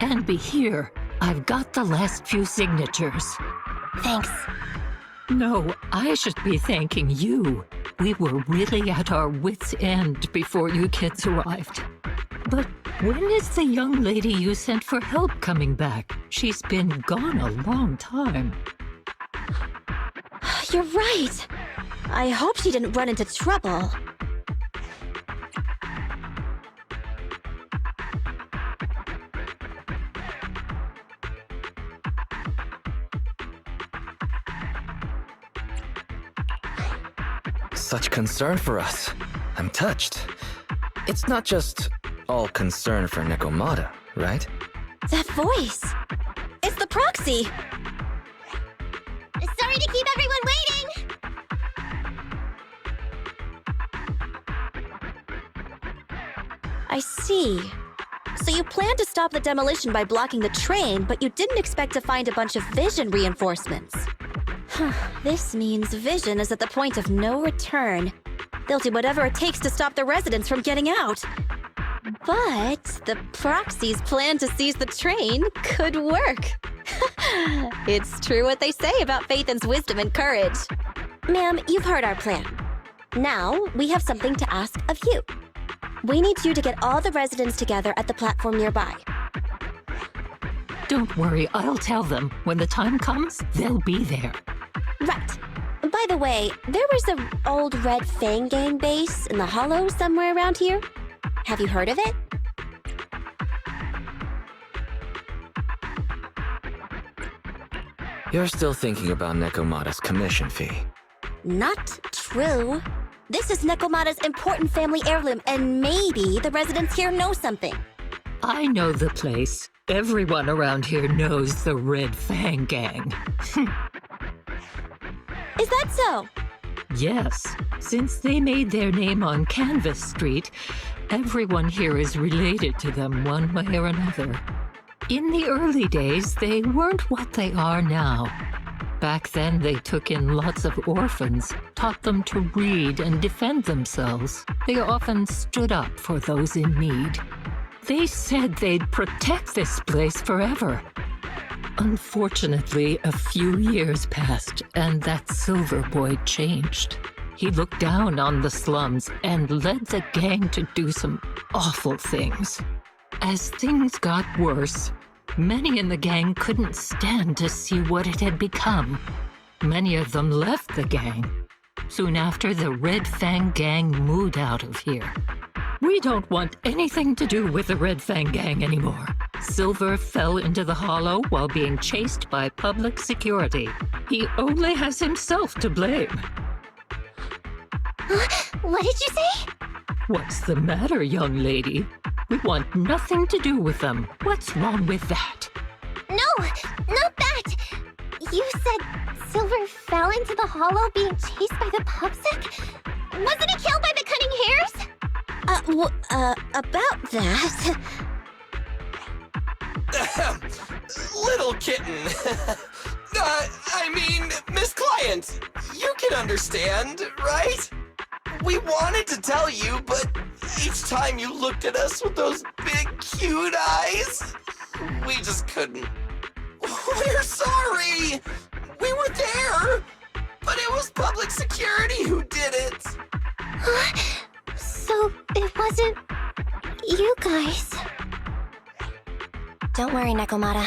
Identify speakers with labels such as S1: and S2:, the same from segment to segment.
S1: And be here. I've got the last few signatures.
S2: Thanks.
S1: No, I should be thanking you. We were really at our wits' end before you kids arrived. But when is the young lady you sent for help coming back? She's been gone a long time.
S2: You're right. I hope she didn't run into trouble.
S3: Such concern for us. I'm touched. It's not just all concern for Nekomata, right?
S2: That voice! It's the proxy!
S4: Sorry to keep everyone waiting!
S2: I see. So you planned to stop the demolition by blocking the train, but you didn't expect to find a bunch of vision reinforcements. This means Vision is at the point of no return. They'll do whatever it takes to stop the residents from getting out. But the proxy's plan to seize the train could work. It's true what they say about Phaethon's wisdom and courage. Ma'am, you've heard our plan. Now, we have something to ask of you. We need you to get all the residents together at the platform nearby.
S1: Don't worry, I'll tell them. When the time comes, they'll be there.
S2: Right. By the way, there was an old Red Fang Gang base in the Hollow somewhere around here. Have you heard of it?
S3: You're still thinking about Nekomata's commission fee.
S2: Not true. This is Nekomata's important family heirloom, and maybe the residents here know something.
S1: I know the place. Everyone around here knows the Red Fang Gang.
S2: Is that so?
S1: Yes. Since they made their name on Canvas Street, everyone here is related to them one way or another. In the early days, they weren't what they are now. Back then, they took in lots of orphans, taught them to read and defend themselves. They often stood up for those in need. They said they'd protect this place forever. Unfortunately, a few years passed, and that Silver Boy changed. He looked down on the slums and led the gang to do some awful things. As things got worse, many in the gang couldn't stand to see what it had become. Many of them left the gang. Soon after, the Red Fang Gang moved out of here. We don't want anything to do with the Red Fang Gang anymore. Silver fell into the Hollow while being chased by public security. He only has himself to blame.
S4: What did you say?
S1: What's the matter, young lady? We want nothing to do with them. What's wrong with that?
S4: No, not that! You said Silver fell into the Hollow being chased by the pubsec? Wasn't he killed by the cunning hares?
S2: About that...
S5: Little kitten. I mean, Miss Client, you can understand, right? We wanted to tell you, but each time you looked at us with those big, cute eyes, we just couldn't. We're sorry. We were there, but it was public security who did it.
S4: So it wasn't you guys.
S2: Don't worry, Nekomata.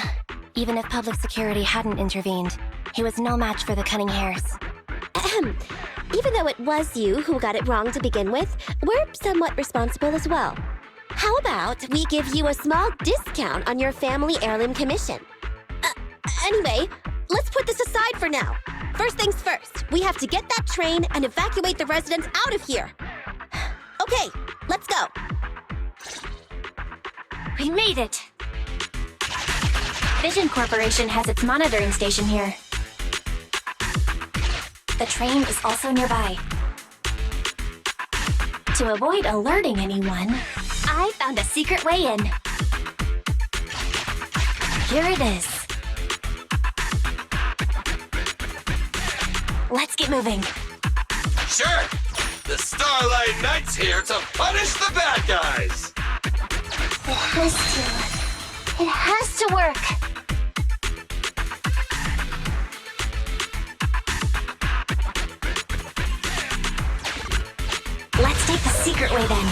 S2: Even if public security hadn't intervened, he was no match for the cunning hares. Even though it was you who got it wrong to begin with, we're somewhat responsible as well. How about we give you a small discount on your family heirloom commission? Anyway, let's put this aside for now. First things first, we have to get that train and evacuate the residents out of here. Okay, let's go.
S6: We made it! Vision Corporation has its monitoring station here. The train is also nearby. To avoid alerting anyone, I found a secret way in. Here it is. Let's get moving.
S5: Sure. The Starlight Knight's here to punish the bad guys.
S4: It has
S6: to work. Let's take the secret way then.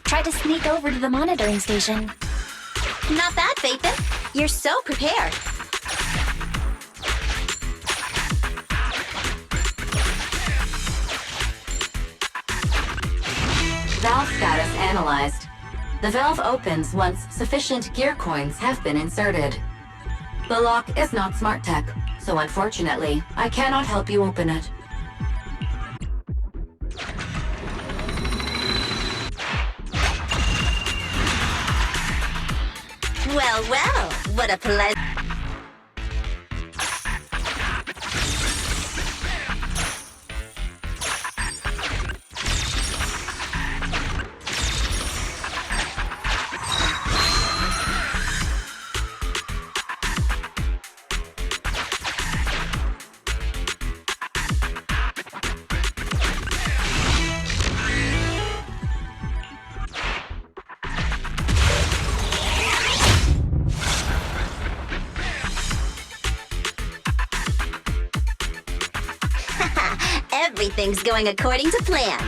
S6: Try to sneak over to the monitoring station.
S2: Not bad, Phaethon. You're so prepared.
S7: Valve status analyzed. The valve opens once sufficient gear coins have been inserted. The lock is not smart tech, so unfortunately, I cannot help you open it.
S2: Well, what a pleasure. Everything's going according to plan.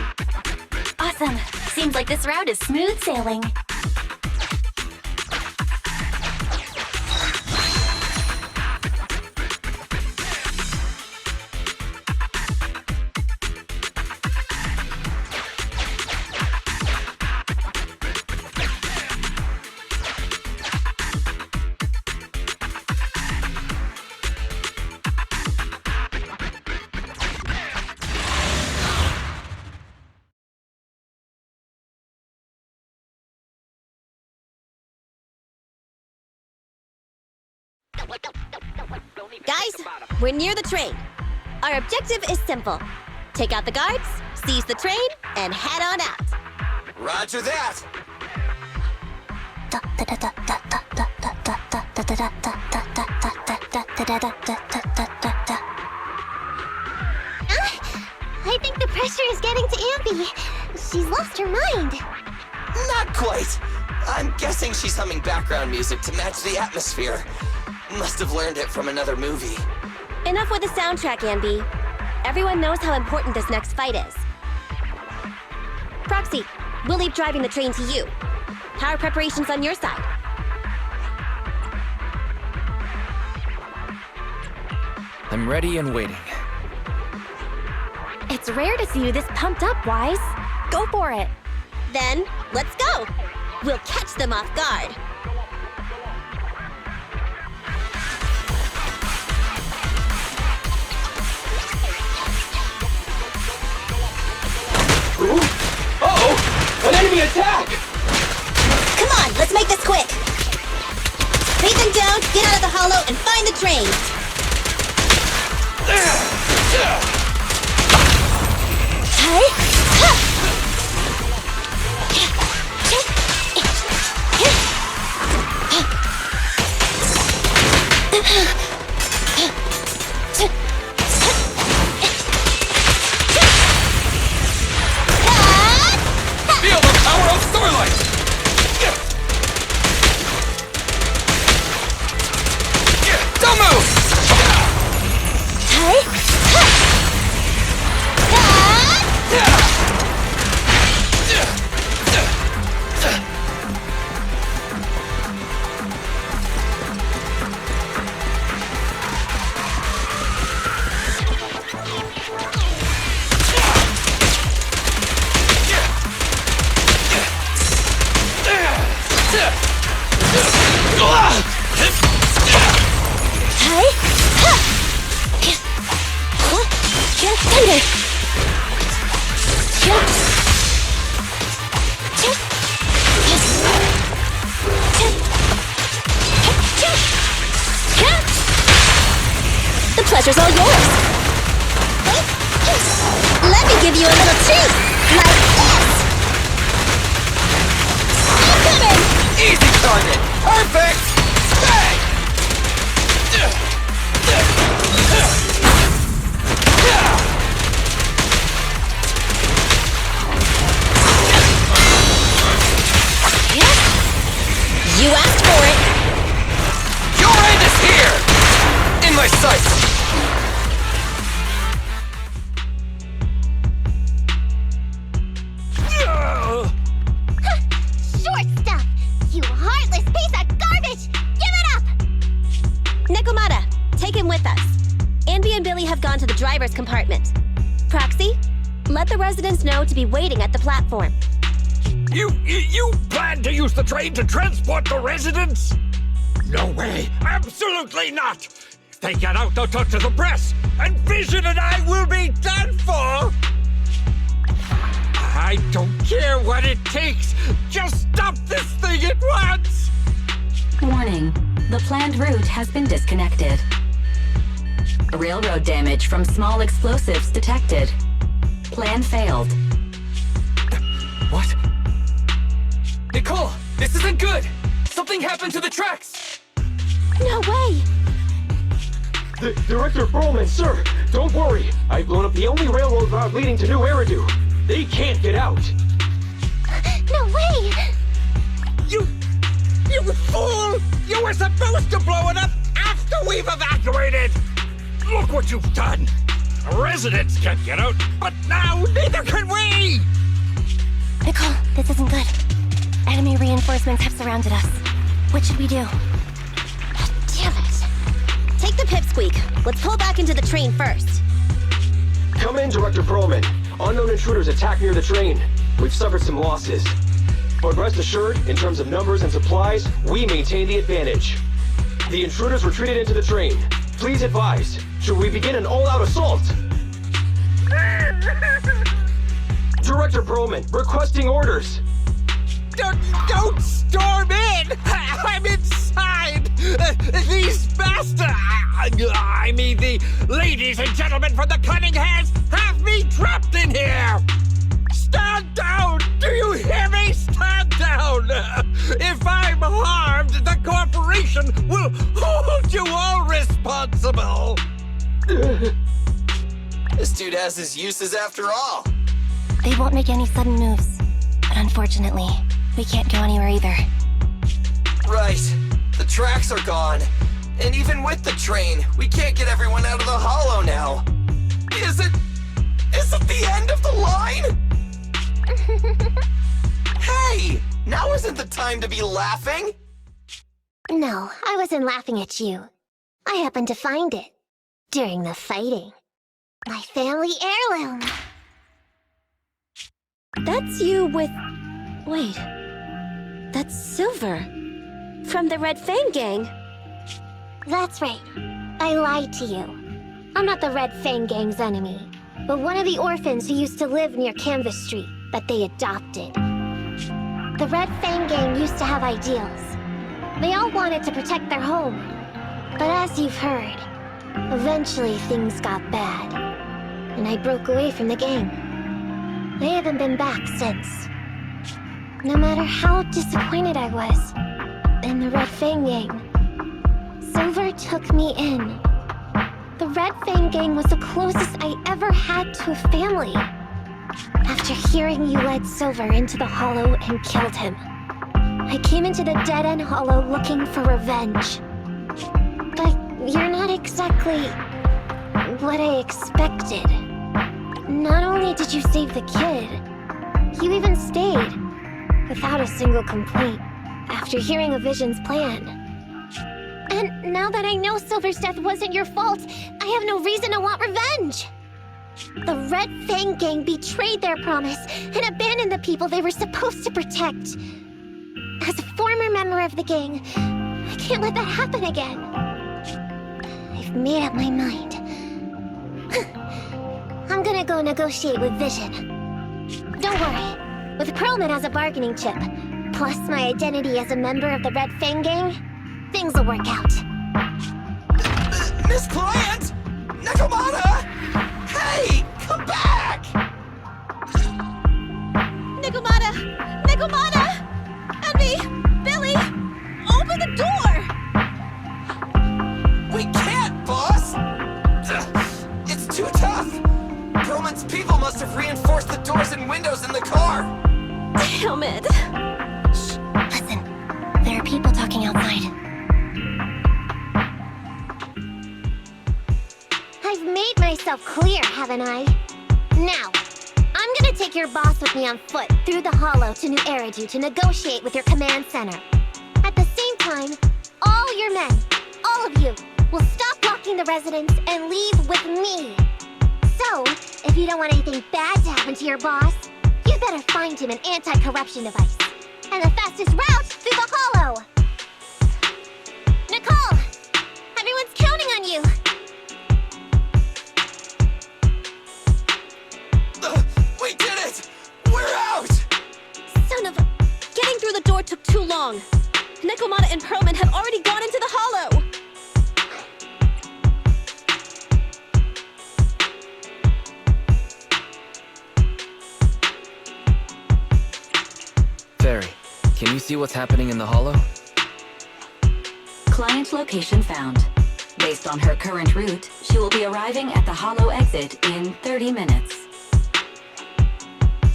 S6: Awesome. Seems like this route is smooth sailing.
S2: Guys, we're near the train. Our objective is simple. Take out the guards, seize the train, and head on out.
S5: Roger that!
S4: I think the pressure is getting to Ampy. She's lost her mind.
S5: Not quite. I'm guessing she's humming background music to match the atmosphere. Must have learned it from another movie.
S2: Enough with the soundtrack, Anby. Everyone knows how important this next fight is. Proxy, we'll leave driving the train to you. How are preparations on your side?
S3: I'm ready and waiting.
S6: It's rare to see you this pumped up, Wise. Go for it.
S2: Then, let's go! We'll catch them off guard.
S5: Uh-oh! An enemy attack!
S2: Come on, let's make this quick! Take them down, get out of the hollow, and find the train!
S5: Feel the power of Starlight! Don't move!
S2: The pleasure's all yours! Let me give you a little treat! Like this! I'm coming!
S5: Easy target! Perfect! Bang!
S2: compartment. Proxy, let the residents know to be waiting at the platform.
S8: You plan to use the train to transport the residents? No way! Absolutely not! If they get out, they'll talk to the press, and Vision and I will be done for! I don't care what it takes! Just stop this thing at once!
S7: Warning. The planned route has been disconnected. Railroad damage from small explosives detected. Plan failed.
S5: What? Nicole, this isn't good! Something happened to the tracks!
S2: No way!
S9: Director Perlman, sir, don't worry. I've blown up the only railroad route leading to New Eridu. They can't get out.
S4: No way!
S8: You fool! You were supposed to blow it up after we've evacuated! Look what you've done! Residents can't get out, but now neither can we!
S4: Nicole, this isn't good. Enemy reinforcements have surrounded us. What should we do? Damn it.
S2: Take the pipsqueak. Let's pull back into the train first.
S9: Come in, Director Perlman. Unknown intruders attacked near the train. We've suffered some losses. But rest assured, in terms of numbers and supplies, we maintain the advantage. The intruders retreated into the train. Please advise, should we begin an all-out assault? Director Perlman, requesting orders.
S8: Don't storm in! I'm inside! These bastards! I mean, the ladies and gentlemen from the Cunning Hands have me trapped in here! Stand down! Do you hear me? Stand down! If I'm harmed, the corporation will hold you all responsible!
S5: This dude has his uses after all.
S4: They won't make any sudden moves. But unfortunately, we can't go anywhere either.
S5: Right. The tracks are gone. And even with the train, we can't get everyone out of the hollow now. Is it the end of the line? Hey! Now isn't the time to be laughing!
S4: No, I wasn't laughing at you. I happened to find it. During the fighting. My family heirloom.
S2: That's you with... Wait. That's Silver. From the Red Fang Gang.
S4: That's right. I lied to you. I'm not the Red Fang Gang's enemy, but one of the orphans who used to live near Canvas Street that they adopted. The Red Fang Gang used to have ideals. They all wanted to protect their home. But as you've heard, eventually things got bad. And I broke away from the gang. I haven't been back since. No matter how disappointed I was in the Red Fang Gang, Silver took me in. The Red Fang Gang was the closest I ever had to a family. After hearing you led Silver into the Hollow and killed him, I came into the dead-end Hollow looking for revenge. But you're not exactly what I expected. Not only did you save the kid, you even stayed, without a single complaint, after hearing of Vision's plan. And now that I know Silver's death wasn't your fault, I have no reason to want revenge! The Red Fang Gang betrayed their promise and abandoned the people they were supposed to protect. As a former member of the gang, I can't let that happen again. I've made up my mind. I'm gonna go negotiate with Vision. Don't worry. With Perlman as a bargaining chip, plus my identity as a member of the Red Fang Gang, things will work out.
S5: Miss Client! Nakamata! Hey! Come back!
S2: Nakamata! Nakamata! Envy! Billy! Open the door!
S5: We can't, boss! It's too tough! Perlman's people must have reinforced the doors and windows in the car!
S2: Damn it!
S4: Shh, listen. There are people talking outside. I've made myself clear, haven't I? Now, I'm gonna take your boss with me on foot through the Hollow to New Eridu to negotiate with your command center. At the same time, all your men, all of you, will stop blocking the residents and leave with me. So, if you don't want anything bad to happen to your boss, you'd better find him an anti-corruption device. And the fastest route through the hollow! Nicole! Everyone's counting on you!
S5: We did it! We're out!
S2: Son of a... Getting through the door took too long. Nekomata and Perlman have already gone into the hollow!
S3: Fairy, can you see what's happening in the hollow?
S7: Client location found. Based on her current route, she will be arriving at the hollow exit in 30 minutes.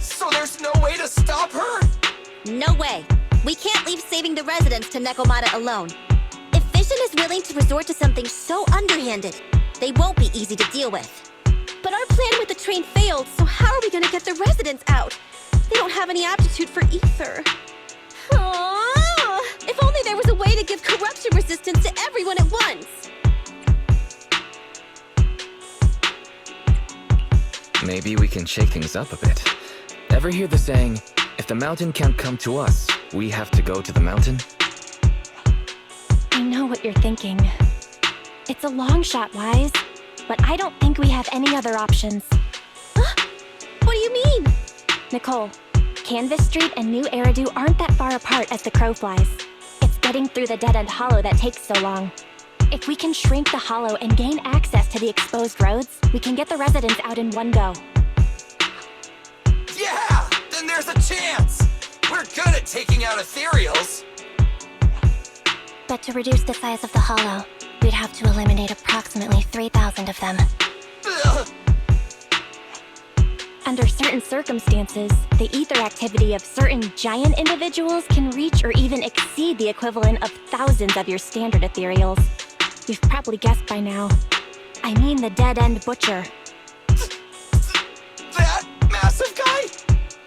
S5: So there's no way to stop her?
S2: No way. We can't leave saving the residents to Nekomata alone. If Vision is willing to resort to something so underhanded, they won't be easy to deal with. But our plan with the train failed, so how are we gonna get the residents out? They don't have any aptitude for ether. Aww. If only there was a way to give corruption resistance to everyone at once!
S3: Maybe we can shake things up a bit. Ever hear the saying, if the mountain can't come to us, we have to go to the mountain?
S6: I know what you're thinking. It's a long shot, Wise, but I don't think we have any other options.
S2: Huh? What do you mean?
S6: Nicole, Canvas Street and New Eridu aren't that far apart as the crow flies. It's getting through the dead-end hollow that takes so long. If we can shrink the hollow and gain access to the exposed roads, we can get the residents out in one go.
S5: Yeah! Then there's a chance! We're good at taking out ethereals!
S4: But to reduce the size of the hollow, we'd have to eliminate approximately 3,000 of them.
S5: Ugh.
S6: Under certain circumstances, the ether activity of certain giant individuals can reach or even exceed the equivalent of thousands of your standard ethereals. You've probably guessed by now. I mean the dead-end butcher.
S5: That massive guy?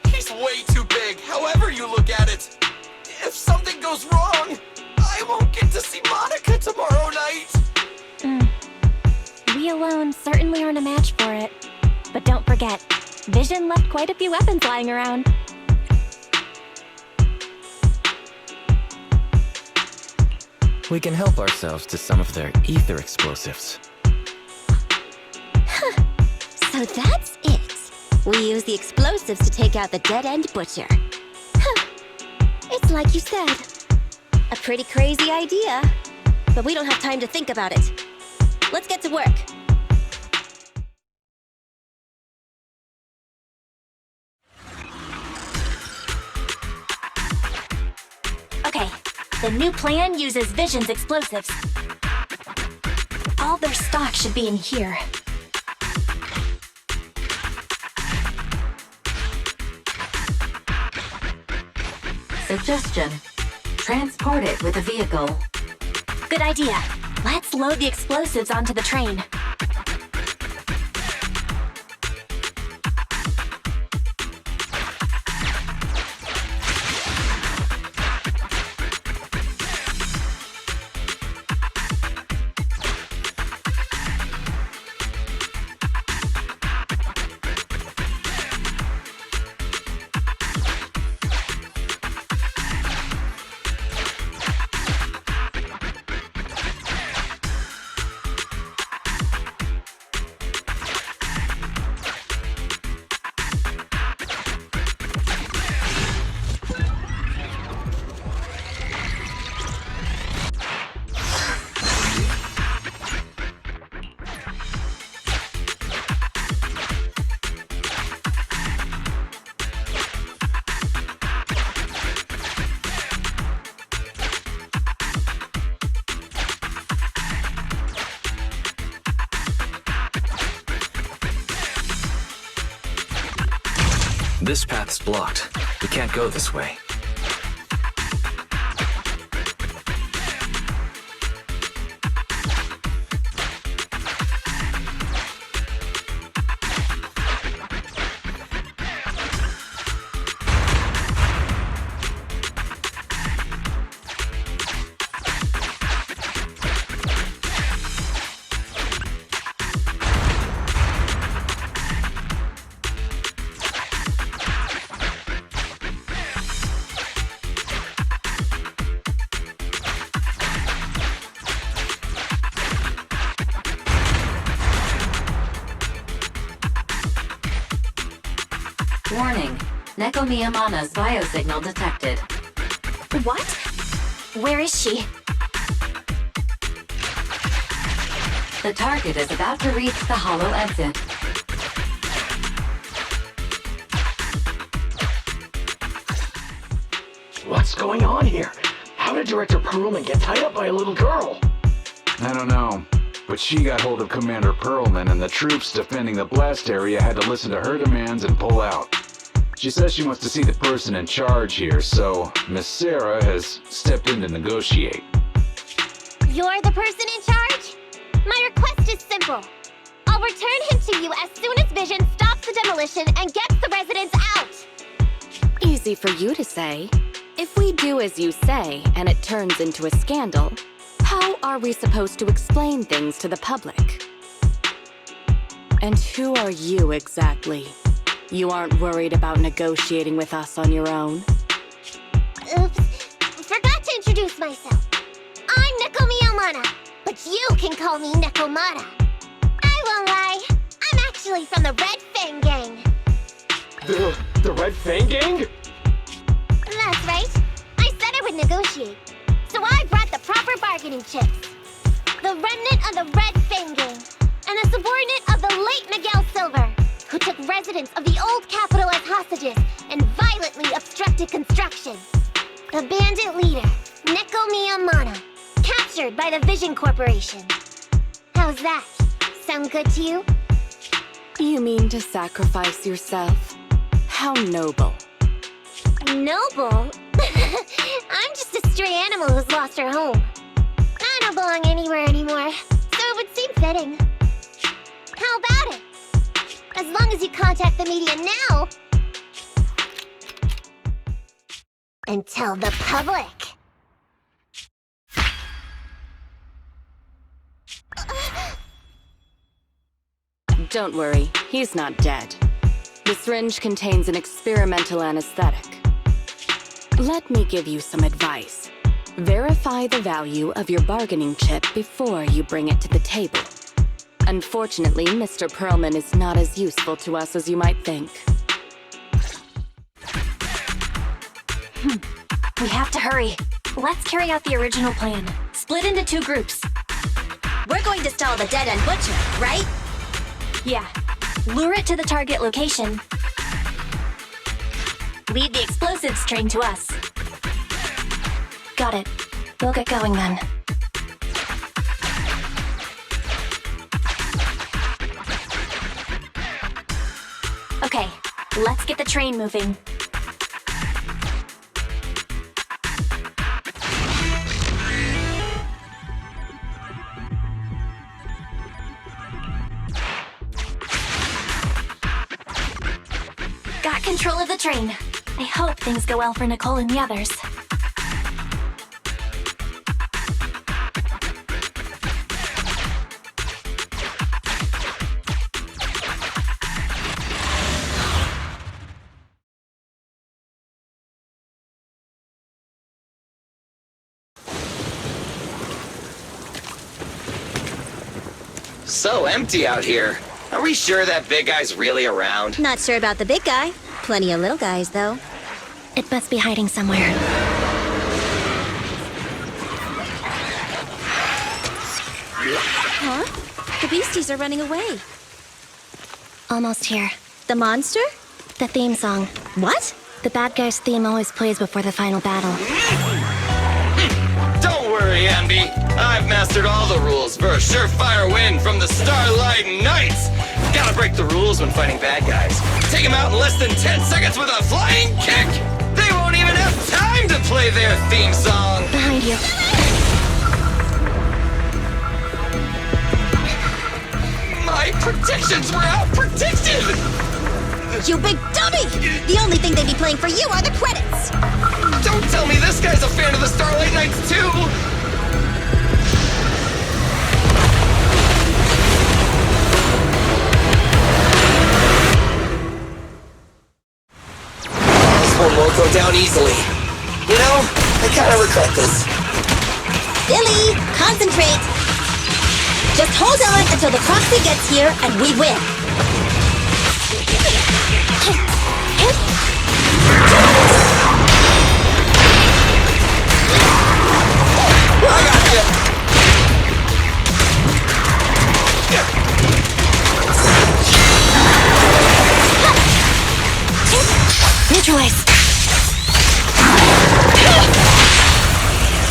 S5: He's way too big, however you look at it. If something goes wrong, I won't get to see Monica tomorrow night.
S6: We alone certainly aren't a match for it. But don't forget, Vision left quite a few weapons lying around.
S3: We can help ourselves to some of their ether explosives.
S2: So that's it. We use the explosives to take out the dead-end butcher. Huh. It's like you said. A pretty crazy idea. But we don't have time to think about it. Let's get to work.
S6: Okay, the new plan uses Vision's explosives. All their stock should be in here.
S7: Suggestion: transport it with a vehicle.
S6: Good idea. Let's load the explosives onto the train.
S3: This path's blocked. We can't go this way.
S7: Warning. Nekomiyamana's biosignal detected.
S6: What? Where is she?
S7: The target is about to reach the hollow exit.
S9: What's going on here? How did Director Perlman get tied up by a little girl?
S10: I don't know, but she got hold of Commander Perlman, and the troops defending the blast area had to listen to her demands and pull out. She says she wants to see the person in charge here, so Miss Sarah has stepped in to negotiate.
S4: You're the person in charge? My request is simple. I'll return him to you as soon as Vision stops the demolition and gets the residents out.
S11: Easy for you to say. If we do as you say, and it turns into a scandal, how are we supposed to explain things to the public? And who are you exactly? You aren't worried about negotiating with us on your own?
S4: Oops. Forgot to introduce myself. I'm Nekomiyamana, but you can call me Nekomata. I won't lie. I'm actually from the Red Fang Gang.
S9: The Red Fang Gang?
S4: That's right. I said I would negotiate. So I brought the proper bargaining chips. The remnant of the Red Fang Gang, and a subordinate of the late Miguel Silver, who took residents of the old capital as hostages and violently obstructed construction. The bandit leader, Nekomiyamana, captured by the Vision Corporation. How's that? Sound good to you?
S11: You mean to sacrifice yourself? How noble.
S4: Noble? I'm just a stray animal who's lost her home. I don't belong anywhere anymore, so it would seem fitting. How about it? As long as you contact the media now and tell the public.
S11: Don't worry, he's not dead. The syringe contains an experimental anesthetic. Let me give you some advice. Verify the value of your bargaining chip before you bring it to the table. Unfortunately, Mr. Perlman is not as useful to us as you might think.
S6: We have to hurry. Let's carry out the original plan. Split into 2 groups.
S2: We're going to stall the dead-end butcher, right?
S6: Yeah. Lure it to the target location. Lead the explosives train to us. Got it. We'll get going then. Okay, let's get the train moving. Got control of the train. I hope things go well for Nicole and the others.
S5: So empty out here. Are we sure that big guy's really around?
S2: Not sure about the big guy. Plenty of little guys, though.
S6: It must be hiding somewhere.
S2: Huh? The beasties are running away.
S6: Almost here.
S2: The monster?
S6: The theme song.
S2: What?
S6: The bad guy's theme always plays before the final battle.
S5: Don't worry, Envy. I've mastered all the rules for a surefire win from the Starlight Knights. Gotta break the rules when fighting bad guys. Take them out in less than 10 seconds with a flying kick. They won't even have time to play their theme song.
S6: Behind you.
S5: My predictions were out-predicted!
S2: You big dummy! The only thing they'd be playing for you are the credits!
S5: Don't tell me this guy's a fan of the Starlight Knights, too! This one won't go down easily. You know, I kinda regret this.
S2: Billy, concentrate! Just hold on until the proxy gets here and we win!
S6: Neutralize.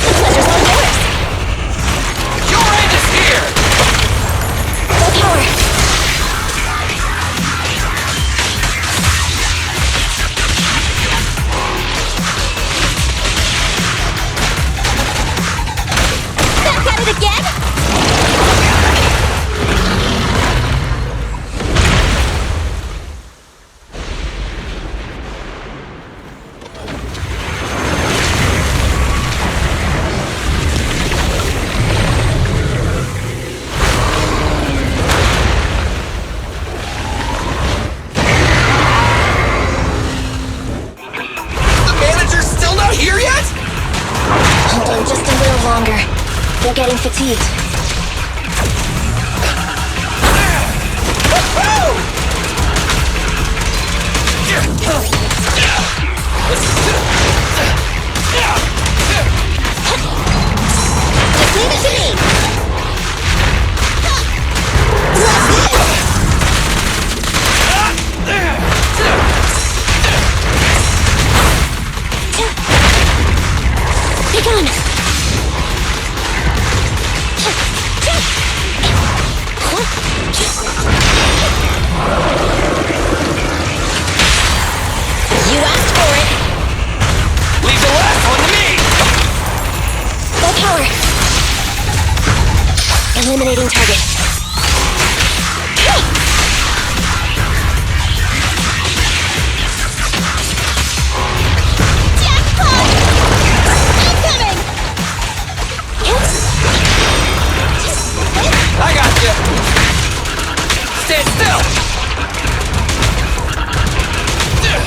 S6: The pleasure's all yours.
S5: Your end is here!
S6: Full power.
S2: Back at it again?
S6: They're getting fatigued.
S2: Just leave it to me!
S6: Be gone!
S2: You asked for it!
S5: Leave the last one to me!
S6: Full power! Eliminating target.
S2: Jackpot! Incoming!
S5: I got you! Stand still!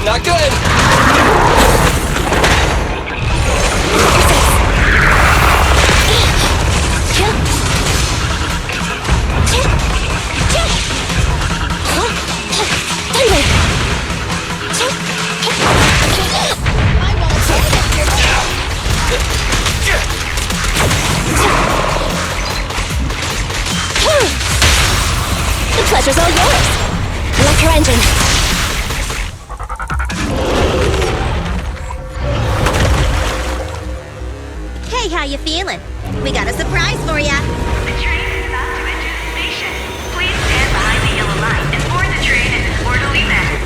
S5: Not good!
S6: The pleasure's all yours. Electro engine.
S2: Hey, how you feeling? We got a surprise for ya.
S12: The train is about to enter the station. Please stand behind the yellow line and board the train in an orderly manner.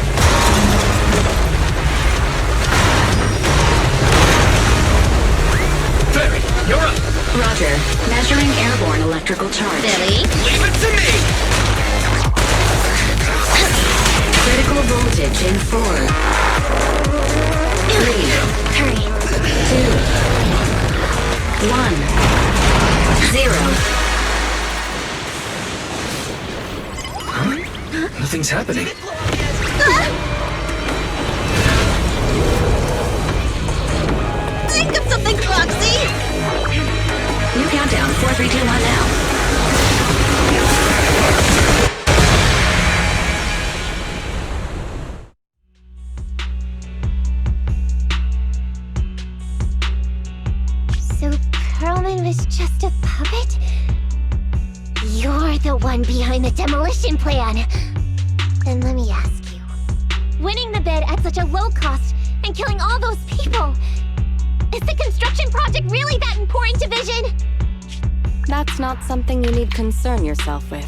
S5: Barry, you're up!
S7: Roger. Measuring airborne electrical charge.
S2: Billy?
S5: Leave it to me!
S7: Critical voltage in 4, 3,
S6: Hurry.
S7: 2, 1, 0.
S3: Nothing's happening.
S2: Think of something, Foxy!
S7: New countdown. 4, 3, 2, 1 now.
S4: So Perlman was just a puppet? You're the one behind the demolition plan. Then let me ask you. Winning the bid at such a low cost and killing all those people, is the construction project really that important to Vision?
S11: That's not something you need concern yourself with.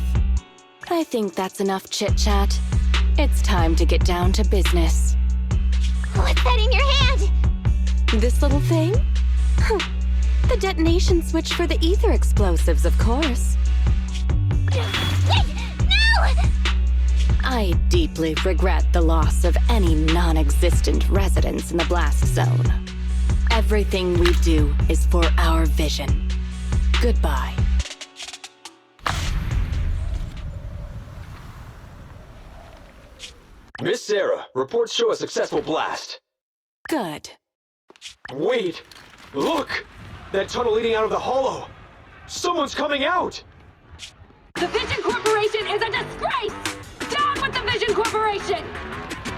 S11: I think that's enough chit-chat. It's time to get down to business.
S4: What's that in your hand?
S11: This little thing? The detonation switch for the ether explosives, of course.
S4: Wait! No!
S11: I deeply regret the loss of any non-existent residents in the blast zone. Everything we do is for our vision. Goodbye.
S9: Miss Sarah, reports show a successful blast.
S11: Good.
S9: Wait! Look! That tunnel leading out of the hollow! Someone's coming out!
S13: The Vision Corporation is a disgrace! Down with the Vision Corporation!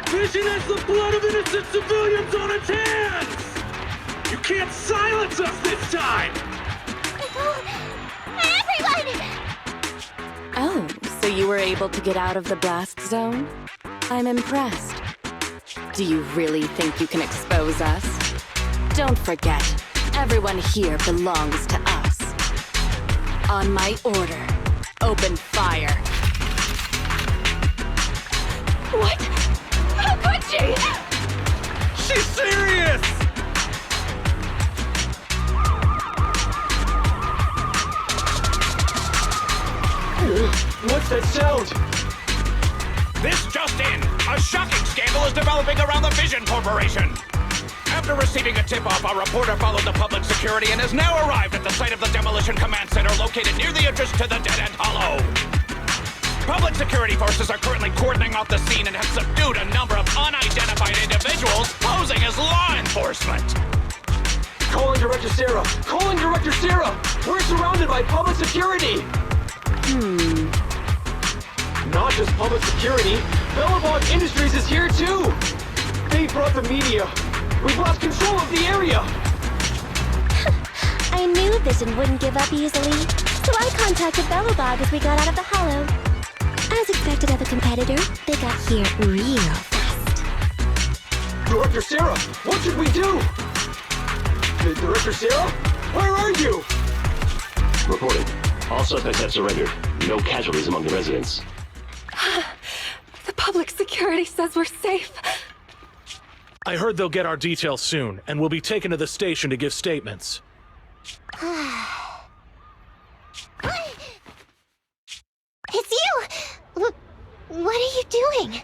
S13: Vision has the blood of innocent civilians on its hands! You can't silence us this time!
S4: Everyone!
S11: Oh, so you were able to get out of the blast zone? I'm impressed. Do you really think you can expose us? Don't forget, everyone here belongs to us. On my order, open fire.
S12: What? How could she?
S13: She's serious!
S9: What's that sound?
S8: This just in! A shocking scandal is developing around the Vision Corporation! After receiving a tip-off, our reporter followed the public security and has now arrived at the site of the Demolition Command Center located near the entrance to the Dead End Hollow. Public security forces are currently cordoning off the scene and have subdued a number of unidentified individuals posing as law enforcement.
S9: Calling Director Sarah! Calling Director Sarah! We're surrounded by public security! Not just public security, Bellabog Industries is here too! They brought the media! We've lost control of the area!
S6: I knew Vision wouldn't give up easily, so I contacted Bellabog as we got out of the hollow. As expected of a competitor, they got here real fast.
S9: Director Sarah, what should we do? Director Sarah? Where are you?
S14: Reporting. All suspects have surrendered. No casualties among the residents.
S11: The public security says we're safe.
S13: I heard they'll get our details soon, and we'll be taken to the station to give statements.
S4: It's you! What are you doing?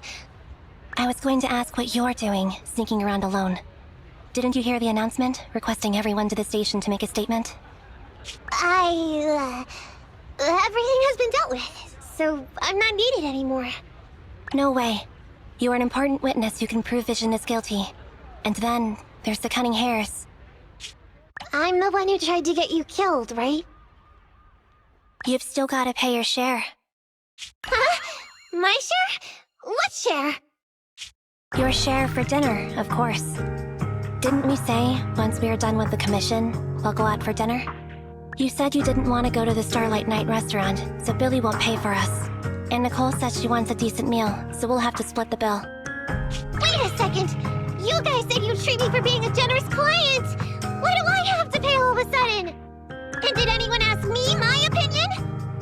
S6: I was going to ask what you're doing, sneaking around alone. Didn't you hear the announcement, requesting everyone to the station to make a statement?
S4: Everything has been dealt with, so I'm not needed anymore.
S6: No way. You are an important witness who can prove Vision is guilty. And then, there's the cunning hares.
S4: I'm the one who tried to get you killed, right?
S6: You've still gotta pay your share.
S4: Huh? My share? What share?
S6: Your share for dinner, of course. Didn't we say, once we are done with the commission, we'll go out for dinner? You said you didn't want to go to the Starlight Night restaurant, so Billy won't pay for us. And Nicole says she wants a decent meal, so we'll have to split the bill.
S4: Wait a second! You guys said you'd treat me for being a generous client! Why do I have to pay all of a sudden? And did anyone ask me my opinion?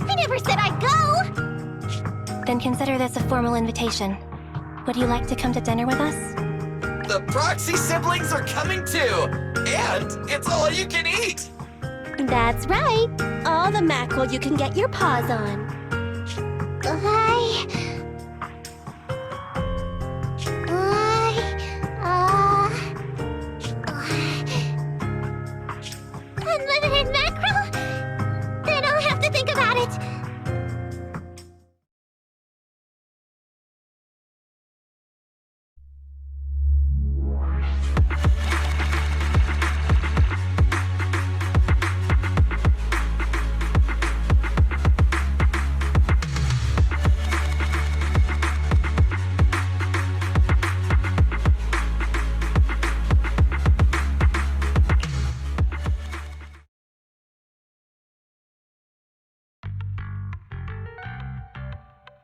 S4: I never said I'd go!
S6: Then consider this a formal invitation. Would you like to come to dinner with us?
S5: The Proxy siblings are coming too! And it's all you can eat!
S2: That's right. All the mackerel you can get your paws on.
S4: Unlimited mackerel? Then I'll have to think about it.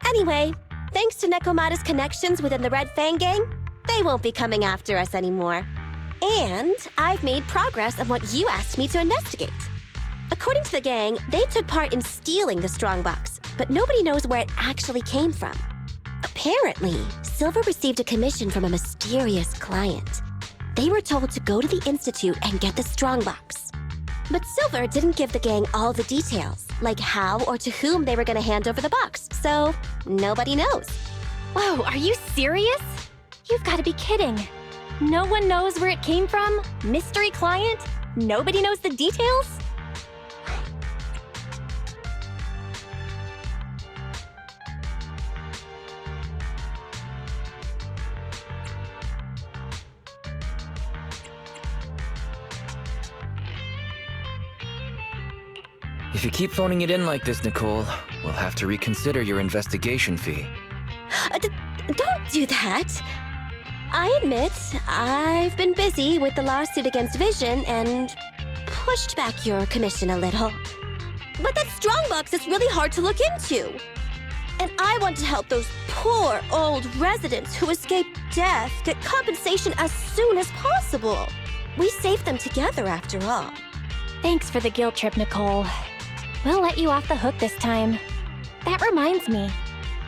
S2: Anyway, thanks to Nekomata's connections within the Red Fang gang, they won't be coming after us anymore. And I've made progress on what you asked me to investigate. According to the gang, they took part in stealing the strongbox, but nobody knows where it actually came from. Apparently, Silver received a commission from a mysterious client. They were told to go to the Institute and get the strongbox. But Silver didn't give the gang all the details, like how or to whom they were going to hand over the box, so nobody knows.
S6: Whoa, are you serious? You've got to be kidding. No one knows where it came from? Mystery client? Nobody knows the details?
S3: If you keep phoning it in like this, Nicole, we'll have to reconsider your investigation fee.
S2: Don't do that. I admit, I've been busy with the lawsuit against Vision and pushed back your commission a little. But that strongbox is really hard to look into. And I want to help those poor old residents who escaped death get compensation as soon as possible. We saved them together after all.
S6: Thanks for the guilt trip, Nicole. We'll let you off the hook this time. That reminds me.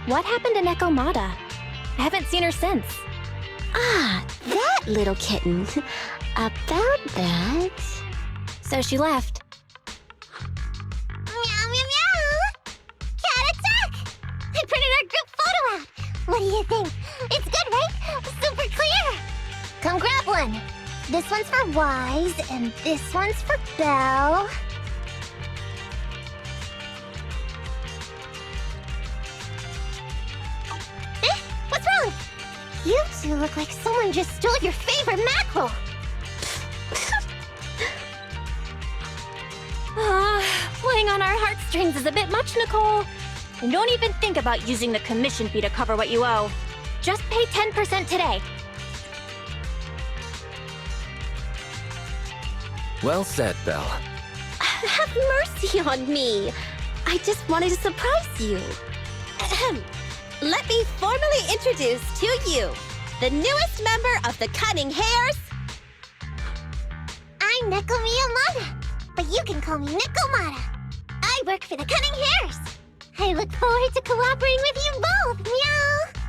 S6: What happened to Nekomata? I haven't seen her since.
S4: Ah, that little kitten. About that...
S6: So she left.
S4: Meow, meow, meow! Cat attack! I printed our group photo out. What do you think? It's good, right? Super clear! Come grab one. This one's for Wise, and this one's for Belle. What's wrong? You two look like someone just stole your favorite mackerel.
S6: Playing on our heartstrings is a bit much, Nicole. And don't even think about using the commission fee to cover what you owe. Just pay 10% today.
S3: Well said, Belle.
S2: Have mercy on me. I just wanted to surprise you. Ahem. Let me formally introduce to you the newest member of the Cunning Hares.
S4: I'm Neko Miyamada, but you can call me Nekomata. I work for the Cunning Hares. I look forward to cooperating with you both, meow.